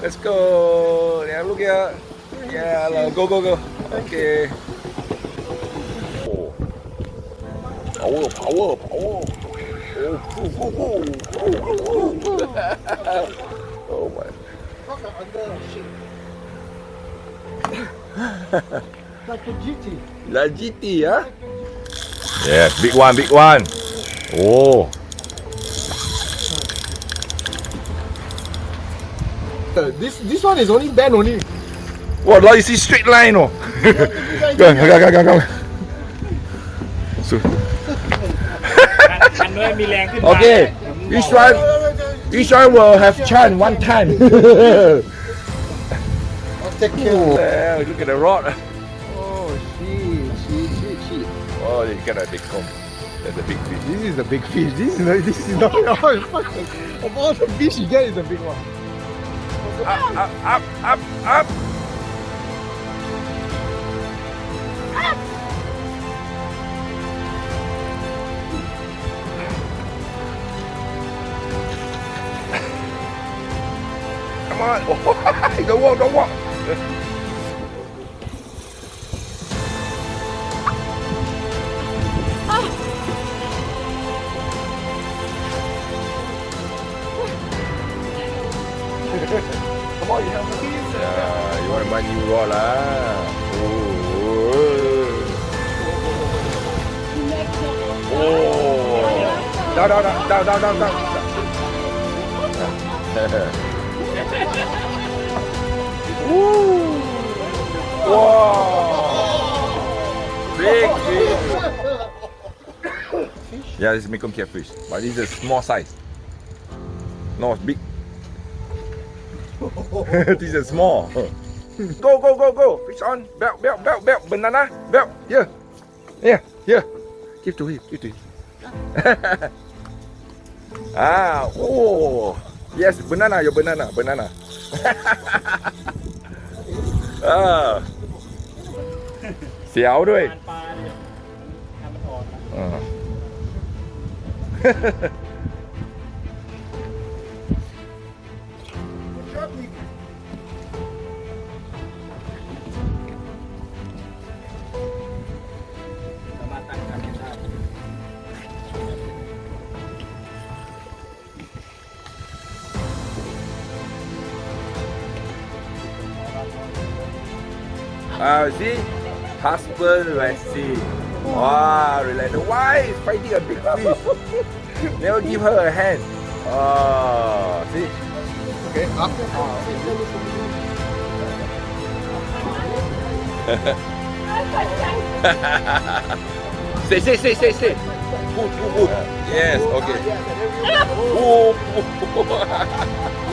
Let's go. Yeah, look here. Yeah, go. Okay. Oh, power. Oh my. Like a GT. Like GT, huh? Yes, big one. Oh. This one is only bend only. Wow, now you see straight line, oh. Go. So. Okay, each one will have chance one time. I'll take care. Yeah, look at the rod. Oh, shit. Oh, you got a big comb. That's a big fish. This is the big fish. This is not of all the fish you get is the big one. Up. Come on. Oh, don't walk. Come on, you have the keys. Yeah, you want to buy new rod lah. Down. Wow. Big fish. Yeah, this is Mekong catfish, but this is a small size. No, it's big. This is small. Go. Fish on. Belt. Banana. Belt. Here. Give to him. Oh. Yes, banana. Your banana. Ah. เสียวด้วย See, husband, let's see. Wow, relax. Why is fighting a big fish? Never give her a hand. Oh, see. Okay, up. Say. Good. Yes, okay. Oh.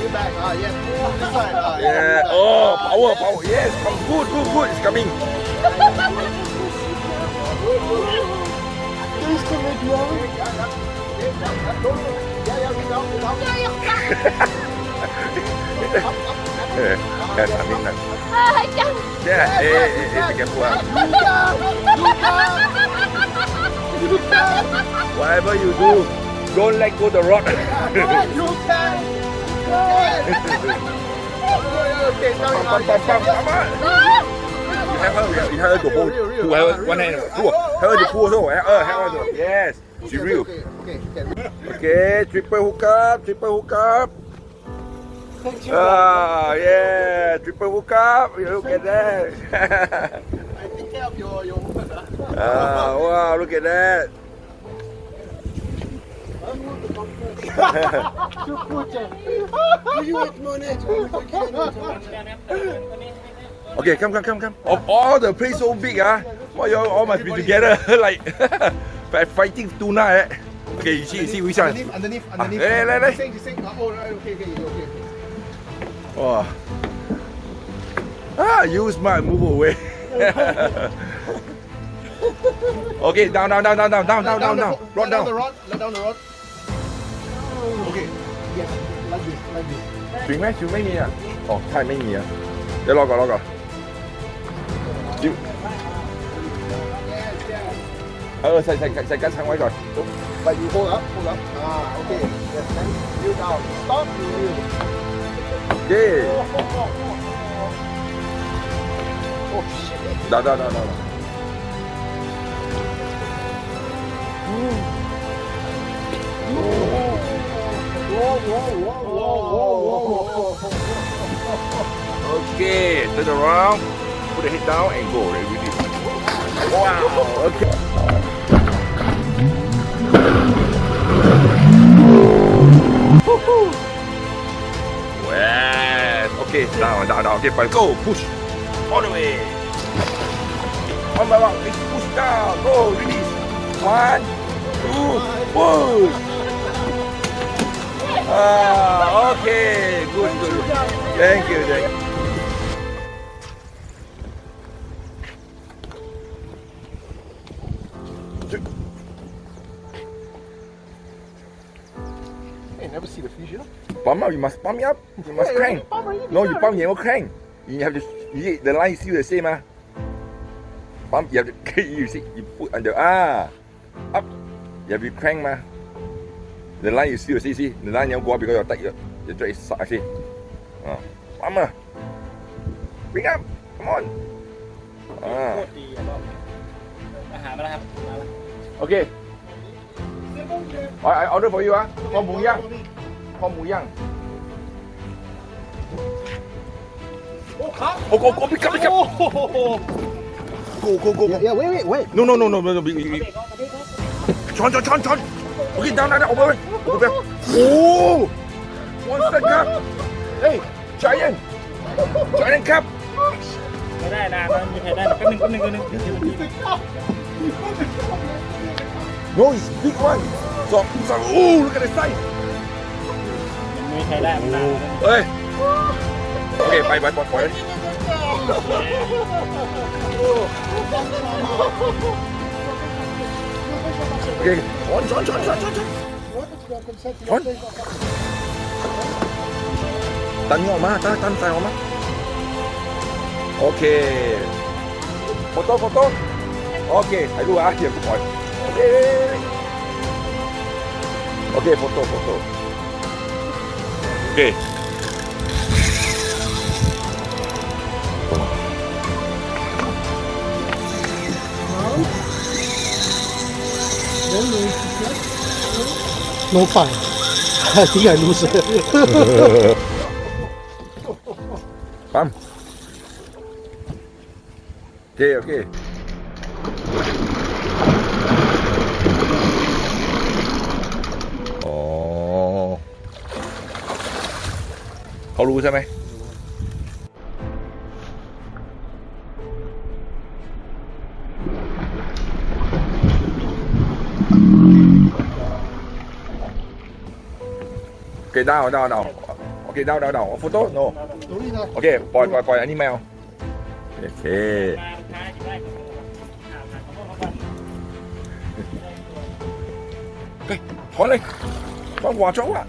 You back. Yes. This side. Yeah. Oh, power. Yes, come good. It's coming. Coming. Yeah. Be careful. Whatever you do, don't let go the rod. You can. Okay, Come on. You have to hold. One hand. Have to pull. Yes. She real. Okay. Triple hook up. Yeah. Triple hook up. Look at that. I take care of your movement. Wow. Look at that. Okay, come. Of all the place so big, why you all must be together like fighting tuna? Okay, you see which one? Underneath. Let's. Okay. Oh. You smart, move away. Okay, down. Rod down. Let down the rod. Okay. Yes, like this. 船ไม่มี啊？哦，太ไม่มี啊！你攞個。細間撐位佢。But you hold up. Okay. Yes, then you down. Stop. You. Okay. Oh shit. Dah. Okay, turn around, put the head down and go. Release. Wow. Okay. Well, okay, down. Okay, fine. Go, push all the way. On my walk, push down. Go, release. 1, 2, push. Okay, good. Thank you. Hey, never see the fish, you know? Pump up, you must pump me up. You must crank. No, you pump, you never crank. You have to, the line is still the same, Pump, you have to, you see, you put under, up. You have to crank, The line is still the same, see? The line never go up because you're tight, you drag it, see? Pump, bring up, come on. Okay. I order for you, คอหมูย่าง Go, pick up. Go. Yeah, wait. No. Chon. Okay, down. Over. Oh, monster cup. Hey, giant cup. ไม่ได้นะมันมีใครได้แป๊บนึง No, it's big one. So, oh, look at the size. มันมีใครได้มันได้ Hey. Okay, bye. Okay, on. Tan nyo ma, tan tayo ma. Okay. Photo. Okay,ถ่ายรูปเดี๋ยวกูปล่อย Okay, photo. Okay. No fun. I think I lose. Pam. Okay. Oh. เขารู้ใช่ไหม Okay, down. Okay, down. Photo? No. Okay, ปล่อยอันนี้แมว โอเค ถอนเลยต้องหัวโจ้อะ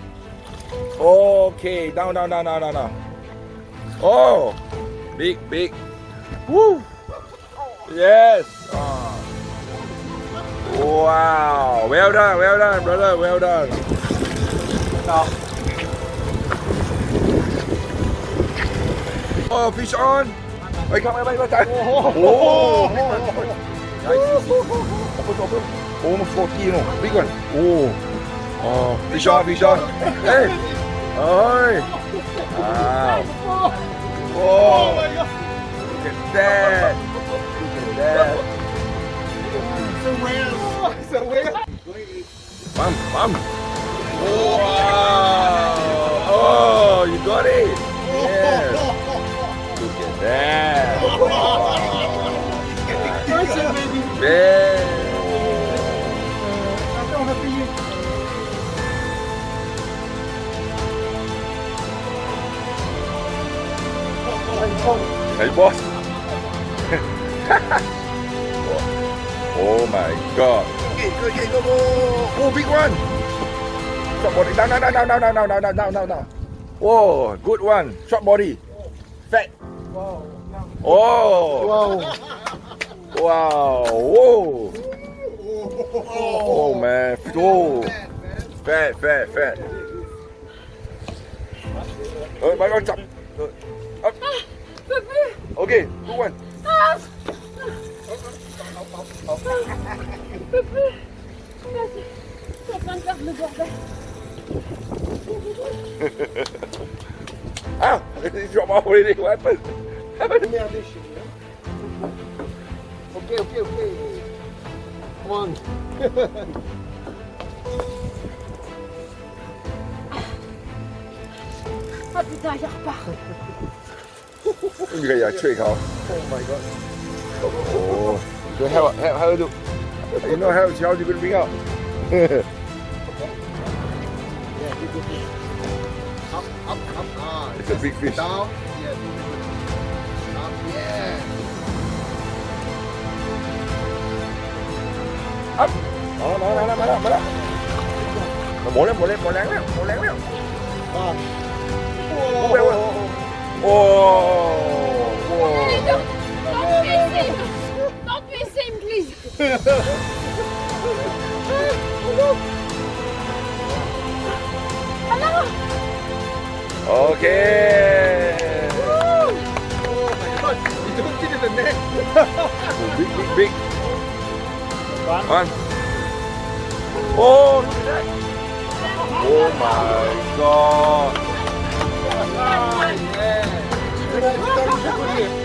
โอเค down oh big woo yes wow well done brother well done oh fish on ไปเข้าไปจ่ายโอ้almost 40 no big one oh fish on hey wow oh look at that It's a whale. Bam. Wow. Oh, you got it. Yes. Look at that. Yeah. Hey, boss. Oh my god. Okay, go. Oh, big one. Short body. Down. Oh, good one. Short body. Fat. Oh. Wow. Whoa. Oh man. Whoa. Fat. my God, jump. Up. Okay, good one. Ah, it dropped off already. What happened? Merde, shit. Okay. Come on. Ah putain, il repart. 你可以啊，吹เขา Oh my god. Oh, so how do you know how you can bring out? Yeah, good. Up. Ah, It's a big fish. down. Yeah, up. Yeah. Up. มาแล้วหมดแรงแล้ว Ah. โอ้ Don't miss him, please. โอเค Oh my god. You don't fit in the net. big ก่อน on โอ้ look at that oh my god Yeah.